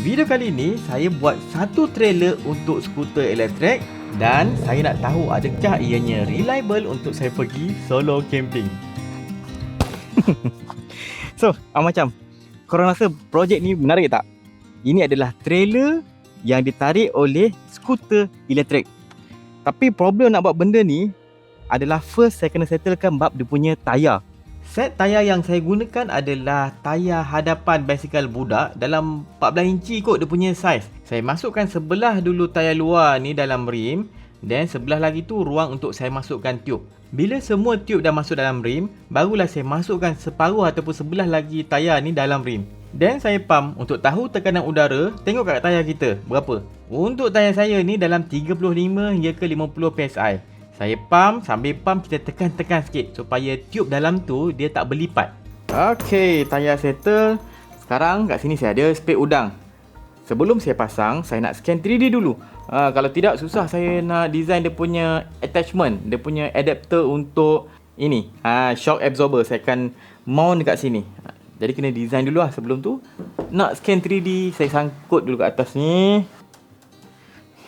Video kali ini saya buat satu trailer untuk skuter elektrik dan saya nak tahu adakah ianya reliable untuk saya pergi solo camping. So, macam korang rasa projek ni menarik tak? Ini adalah trailer yang ditarik oleh skuter elektrik. Tapi problem nak buat benda ni adalah first saya kena settlekan bab dia punya tayar. Set tayar yang saya gunakan adalah tayar hadapan basikal budak dalam 14 inci kot dia punya saiz. Saya masukkan sebelah dulu tayar luar ni dalam rim dan sebelah lagi tu ruang untuk saya masukkan tiub. Bila semua tiub dah masuk dalam rim, barulah saya masukkan separuh ataupun sebelah lagi tayar ni dalam rim. Dan saya pump untuk tahu tekanan udara, tengok kat tayar kita berapa. Untuk tayar saya ni dalam 35 hingga ke 50 PSI. Saya pump, sambil pump kita tekan-tekan sikit supaya tiub dalam tu dia tak berlipat. Okey, tayar settle. Sekarang kat sini saya ada spek udang. Sebelum saya pasang, saya nak scan 3D dulu. Kalau tidak susah saya nak design dia punya attachment, dia punya adapter untuk ini, shock absorber. Saya akan mount dekat sini. Jadi kena design dulu lah sebelum tu. Nak scan 3D, saya sangkut dulu kat atas ni.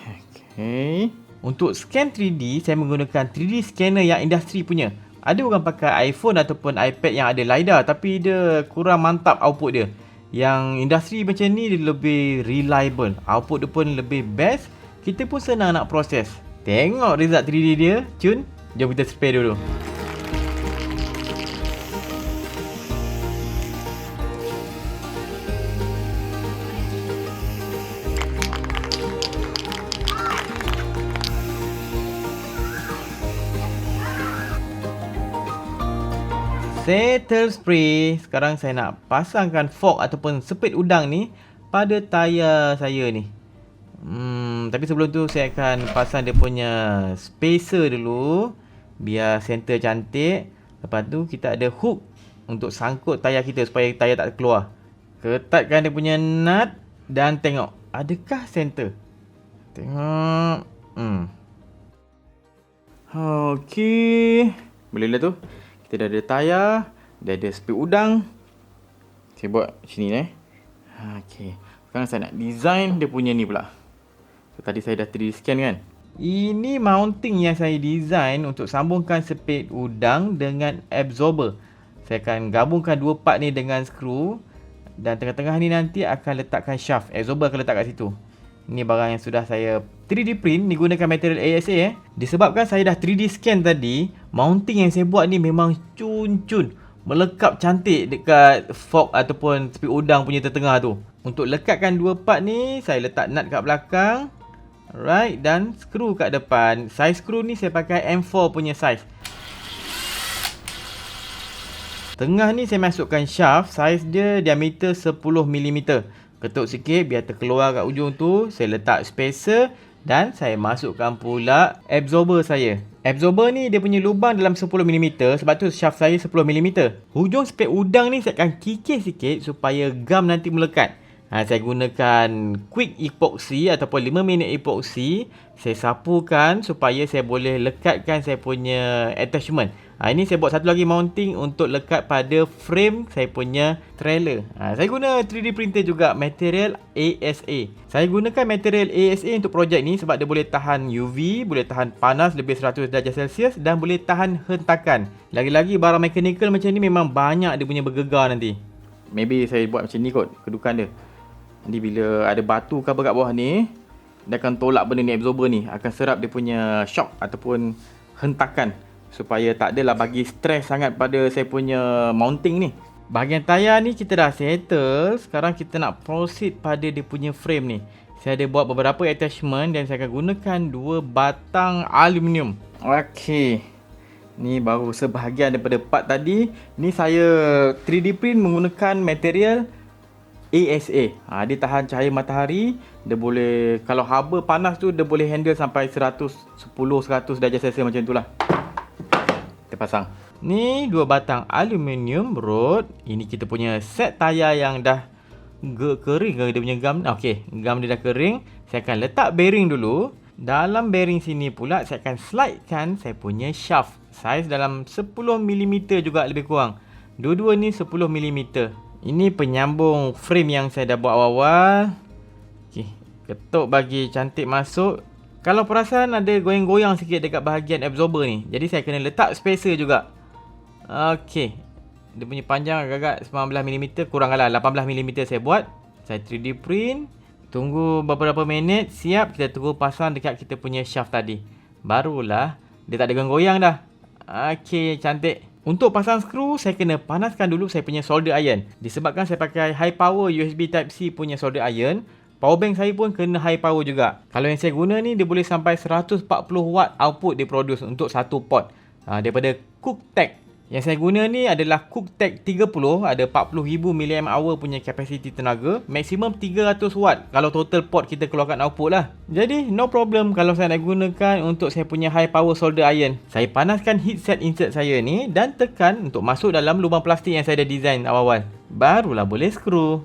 Okey. Untuk scan 3D, saya menggunakan 3D scanner yang industri punya. Ada orang pakai iPhone ataupun iPad yang ada LiDAR tapi dia kurang mantap output dia. Yang industri macam ni dia lebih reliable. Output dia pun lebih best. Kita pun senang nak proses. Tengok result 3D dia. Cun, jom kita spray dulu. Settle spray. Sekarang saya nak pasangkan fork ataupun sepit udang ni pada tayar saya ni. Tapi sebelum tu saya akan pasang dia punya spacer dulu biar center cantik. Lepas tu kita ada hook untuk sangkut tayar kita supaya tayar tak keluar. Ketatkan dia punya nut dan tengok adakah center. Tengok. Okey. Boleh lah tu. Kita dah ada tayar, dah ada spek udang. Saya buat macam ni Okey. Sekarang saya nak design dia punya ni pula. So, tadi saya dah 3D scan kan. Ini mounting yang saya design untuk sambungkan spek udang dengan absorber. Saya akan gabungkan dua part ni dengan skru. Dan tengah-tengah ni nanti akan letakkan shaft. Absorber akan letak kat situ. Ini barang yang sudah saya 3D print. Ni gunakan material ASA Disebabkan saya dah 3D scan tadi, mounting yang saya buat ni memang cun-cun, melekap cantik dekat fork ataupun spek udang punya tengah tu. Untuk lekatkan dua part ni, saya letak nut kat belakang, right, dan skru kat depan. Saiz skru ni saya pakai M4 punya saiz. Tengah ni saya masukkan shaft, saiz dia diameter 10mm. Ketuk sikit biar terkeluar kat ujung tu. Saya letak spacer dan saya masukkan pula absorber saya. Absorber ni dia punya lubang dalam 10mm, sebab tu shaft saya 10mm. Hujung spek udang ni saya akan kikis sikit supaya gam nanti melekat. Saya gunakan quick epoxy ataupun 5 minit epoxy. Saya sapukan supaya saya boleh lekatkan saya punya attachment. Ini saya buat satu lagi mounting untuk lekat pada frame saya punya trailer. Saya guna 3D printer juga, material ASA. Saya gunakan material ASA untuk projek ni sebab dia boleh tahan UV, boleh tahan panas lebih 100 darjah Celsius dan boleh tahan hentakan. Lagi-lagi barang mechanical macam ni memang banyak dia punya bergegar nanti. Maybe saya buat macam ni kot kedudukan dia. Nanti bila ada batu cover kat bawah ni, dia akan tolak benda ni, absorber ni akan serap dia punya shock ataupun hentakan, supaya tak adalah bagi stres sangat pada saya punya mounting ni. Bahagian tayar ni kita dah settle. Sekarang kita nak proceed pada dia punya frame ni. Saya ada buat beberapa attachment dan saya akan gunakan dua batang aluminium. Okey. Ni baru sebahagian daripada part tadi. Ni saya 3D print menggunakan material ASA. Dia tahan cahaya matahari. Dia boleh, kalau haba panas tu, dia boleh handle sampai 110-100 darjah Celsius macam tu lah. Kita pasang. Ni dua batang aluminium rod. Ini kita punya set tayar yang dah kering ke dia punya gam. Okey, gam dia dah kering. Saya akan letak bearing dulu. Dalam bearing sini pula saya akan slidekan saya punya shaft. Saiz dalam 10mm juga lebih kurang. Dua-dua ni 10mm. Ini penyambung frame yang saya dah buat awal-awal. Ketuk bagi cantik masuk. Kalau perasan ada goyang-goyang sikit dekat bahagian absorber ni. Jadi saya kena letak spacer juga. Okey. Dia punya panjang agak-agak 19mm, kuranglah 18mm saya buat. Saya 3D print. Tunggu beberapa minit, siap, kita tunggu pasang dekat kita punya shaft tadi. Barulah dia tak ada goyang dah. Okey, cantik. Untuk pasang skru, saya kena panaskan dulu saya punya solder iron. Disebabkan saya pakai high power USB Type-C punya solder iron, power bank saya pun kena high power juga. Kalau yang saya guna ni, dia boleh sampai 140 watt output dia produce untuk satu pot. Daripada Cooktech. Yang saya guna ni adalah Cooktech 30, ada 40,000 mAh punya kapasiti tenaga, maksimum 300 watt kalau total pot kita keluarkan output lah. Jadi no problem kalau saya nak gunakan untuk saya punya high power solder iron. Saya panaskan heatset insert saya ni dan tekan untuk masuk dalam lubang plastik yang saya dah design awal-awal. Barulah boleh skru.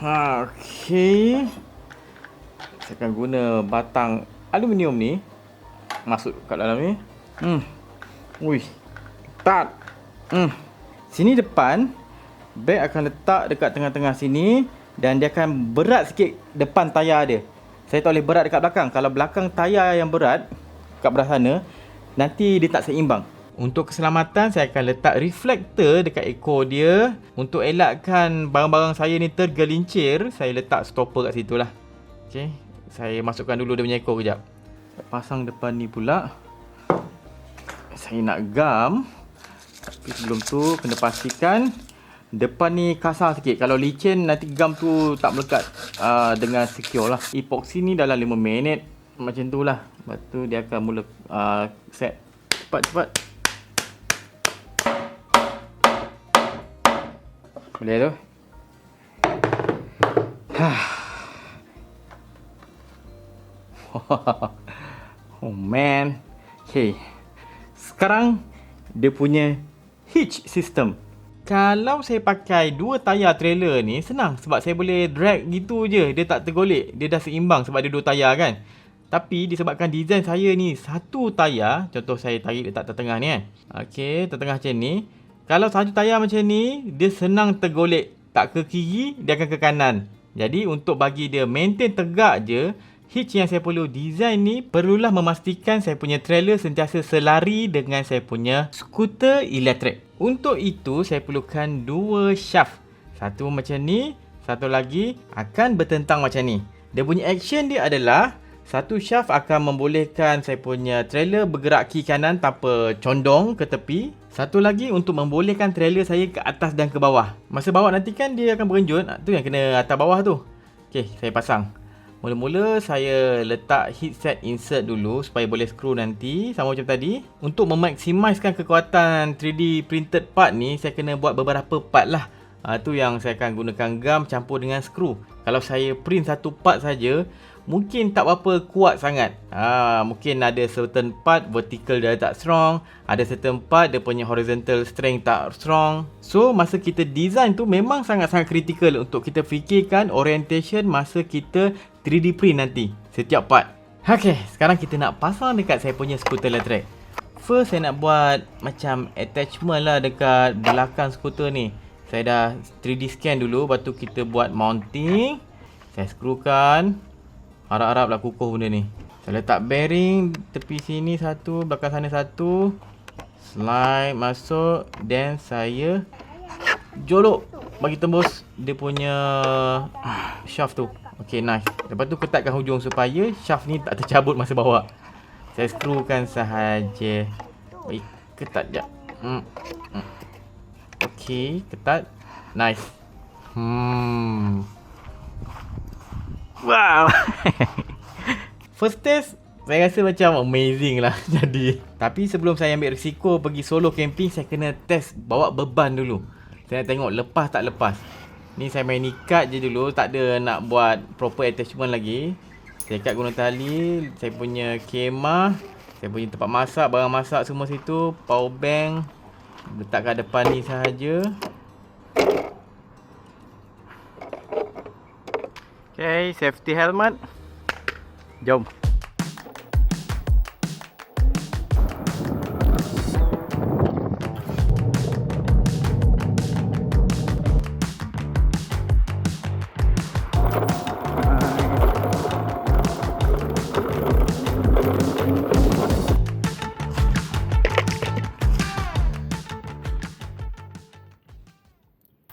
Okey. Saya akan guna batang aluminium ni masuk kat dalam ni. Ui. Ketat. Sini depan, beg akan letak dekat tengah-tengah sini dan dia akan berat sikit depan tayar dia. Saya tak boleh berat dekat belakang. Kalau belakang tayar yang berat kat belah sana, nanti dia tak seimbang. Untuk keselamatan, saya akan letak reflektor dekat ekor dia. Untuk elakkan barang-barang saya ni tergelincir, saya letak stopper kat situ lah. Okey. Saya masukkan dulu dia punya ekor kejap. Saya pasang depan ni pula. Saya nak gam. Tapi sebelum tu kena pastikan depan ni kasar sikit. Kalau licin nanti gam tu tak melekat dengan secure lah. Epoxy ni dalam 5 minit. Macam tu lah. Lepas tu dia akan mula set. Cepat-cepat. Boleh tu. Oh man. Okay. Sekarang dia punya hitch system. Kalau saya pakai dua tayar trailer ni senang sebab saya boleh drag gitu je, dia tak tergolek, dia dah seimbang sebab dia dua tayar kan. Tapi disebabkan design saya ni satu tayar, contoh saya tarik letak tengah ni kan. Okey, tengah macam ni. Kalau satu tayar macam ni, dia senang tergolek, tak ke kiri, dia akan ke kanan. Jadi untuk bagi dia maintain tegak je, hitch yang saya perlu design ni perlulah memastikan saya punya trailer sentiasa selari dengan saya punya skuter elektrik. Untuk itu saya perlukan dua shaft. Satu macam ni, satu lagi akan bertentang macam ni. Dia punya action dia adalah satu shaft akan membolehkan saya punya trailer bergerak kiri kanan tanpa condong ke tepi. Satu lagi untuk membolehkan trailer saya ke atas dan ke bawah. Masa bawa nanti kan dia akan berenjun, tu yang kena atas bawah tu. Okey, saya pasang. Mula-mula saya letak heatset insert dulu supaya boleh skru nanti sama macam tadi. Untuk memaksimiskan kekuatan 3D printed part ni, saya kena buat beberapa part lah. Tu yang saya akan gunakan gam campur dengan skru. Kalau saya print satu part saja, mungkin tak berapa kuat sangat. Mungkin ada certain part vertical dia tak strong, ada certain part dia punya horizontal strength tak strong. So masa kita design tu memang sangat-sangat kritikal untuk kita fikirkan orientation masa kita 3D print nanti setiap part. Okay, sekarang kita nak pasang dekat saya punya skuter elektrik. First saya nak buat macam attachment lah dekat belakang skuter ni. Saya dah 3D scan dulu, lepas tu kita buat mounting. Saya skrukan. Harap-haraplah kukuh benda ni. Saya letak bearing tepi sini satu, belakang sana satu. Slide masuk. Then saya jolok bagi tembus dia punya shaft tu. Okay, nice. Lepas tu ketatkan hujung supaya shaft ni tak tercabut masa bawa. Saya skrukan sahaja. Baik, ketat sekejap. Okay, ketat. Nice. Wow. First test saya rasa macam amazing lah jadi. Tapi sebelum saya ambil risiko pergi solo camping, saya kena test bawa beban dulu. Saya nak tengok lepas tak lepas. Ni saya main ikat je dulu, tak ada nak buat proper attachment lagi. Saya ikat guna tali, saya punya kemah, saya punya tempat masak, barang masak semua situ, power bank letak kat depan ni sahaja. Okay, safety helmet. Jom.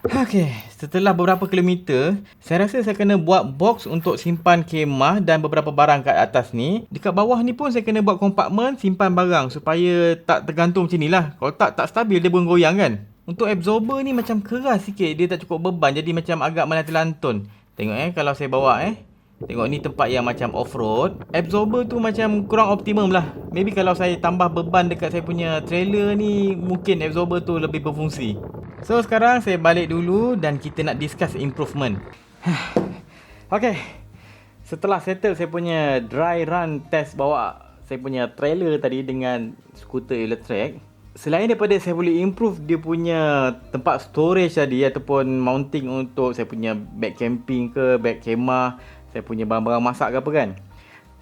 Okey, setelah beberapa kilometer, saya rasa saya kena buat box untuk simpan kemah dan beberapa barang kat atas ni. Dekat bawah ni pun saya kena buat kompartmen simpan barang supaya tak tergantung macam ni lah. Kalau tak stabil dia pun goyang kan. Untuk absorber ni macam keras sikit, dia tak cukup beban jadi macam agak melantur-lantun. Tengok kalau saya bawa Tengok ni tempat yang macam off-road. Absorber tu macam kurang optimum lah. Maybe kalau saya tambah beban dekat saya punya trailer ni, mungkin absorber tu lebih berfungsi. So sekarang saya balik dulu dan kita nak discuss improvement. Okay, setelah settle saya punya dry run test bawa saya punya trailer tadi dengan skuter elektrik, selain daripada saya boleh improve dia punya tempat storage tadi ataupun mounting untuk saya punya bag camping ke, bag kemah, saya punya barang-barang masak ke apa kan,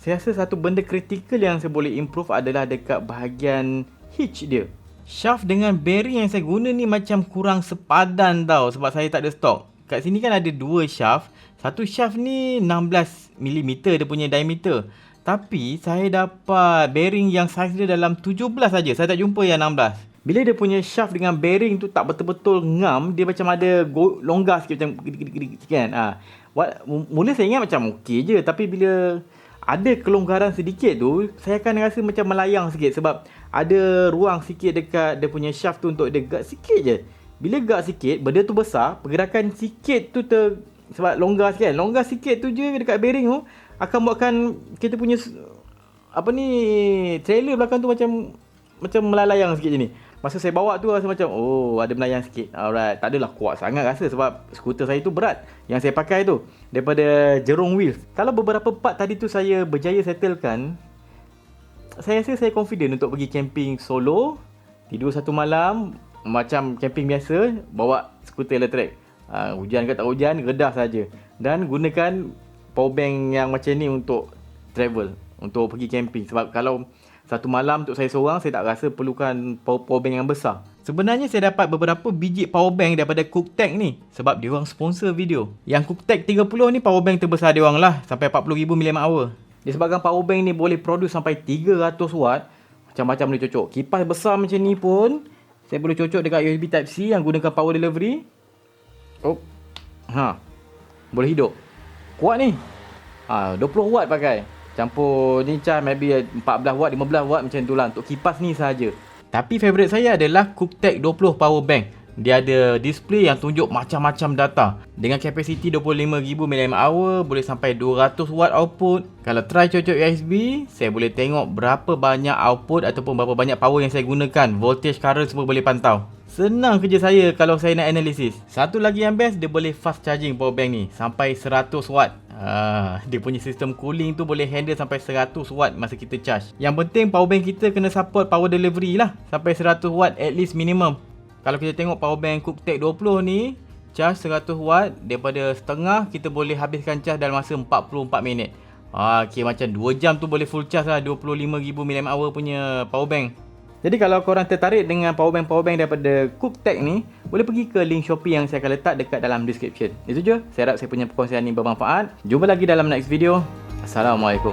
saya rasa satu benda kritikal yang saya boleh improve adalah dekat bahagian hitch dia. Shaft dengan bearing yang saya guna ni macam kurang sepadan tau sebab saya tak ada stok. Kat sini kan ada dua shaft. Satu shaft ni 16mm dia punya diameter. Tapi saya dapat bearing yang saiz dia dalam 17 saja. Saya tak jumpa yang 16. Bila dia punya shaft dengan bearing tu tak betul-betul ngam, dia macam ada longgar sikit macam gedik-gedik kan. Mula saya ingat macam okey je, tapi bila ada kelonggaran sedikit tu, saya akan rasa macam melayang sikit sebab ada ruang sikit dekat dia punya shaft tu untuk dia guard sikit je. Bila guard sikit, benda tu besar, pergerakan sikit tu sebab longgar sikit kan. Longgar sikit tu je dekat bearing tu akan buatkan kita punya trailer belakang tu macam melayang sikit je ni. Masa saya bawa tu rasa macam ada melayang sikit. Alright, tak adalah kuat sangat rasa sebab skuter saya tu berat yang saya pakai tu daripada Jerong Wheels. Kalau beberapa part tadi tu saya berjaya settlekan, saya rasa saya confident untuk pergi camping solo, tidur satu malam macam camping biasa, bawa skuter elektrik. Hujan ke tak hujan, redah saja. Dan gunakan power bank yang macam ni untuk travel, untuk pergi camping. Sebab kalau satu malam untuk saya seorang, saya tak rasa perlukan power bank yang besar. Sebenarnya saya dapat beberapa biji power bank daripada Cooktech ni sebab dia orang sponsor video. Yang Cooktech 30 ni power bank terbesar dia orang lah, sampai 40,000 mAh. Disebabkan power bank ni boleh produce sampai 300 watt, macam-macam boleh cocok. Kipas besar macam ni pun saya boleh cocok dekat USB Type-C yang gunakan power delivery. Boleh hidup. Kuat ni. 20 watt pakai. Campur ni charge maybe 14 watt, 15 watt macam tu lah untuk kipas ni sahaja. Tapi favourite saya adalah Cooktech 20 power bank. Dia ada display yang tunjuk macam-macam data. Dengan kapasiti 25,000 mAh, boleh sampai 200 watt output. Kalau try cocok USB, saya boleh tengok berapa banyak output ataupun berapa banyak power yang saya gunakan. Voltage, current semua boleh pantau. Senang kerja saya kalau saya nak analisis. Satu lagi yang best, dia boleh fast charging power bank ni sampai 100 watt. Dia punya sistem cooling tu boleh handle sampai 100 watt masa kita charge. Yang penting power bank kita kena support power delivery lah, sampai 100 watt at least minimum. Kalau kita tengok power bank Cooktech 20 ni, charge 100 watt, daripada setengah kita boleh habiskan charge dalam masa 44 minit. Okay, macam 2 jam tu boleh full charge lah 25,000 mAh punya power bank. Jadi kalau korang tertarik dengan power bank daripada Cooktech ni, boleh pergi ke link Shopee yang saya akan letak dekat dalam description. Itu je, saya harap saya punya perkongsian ni bermanfaat. Jumpa lagi dalam next video. Assalamualaikum.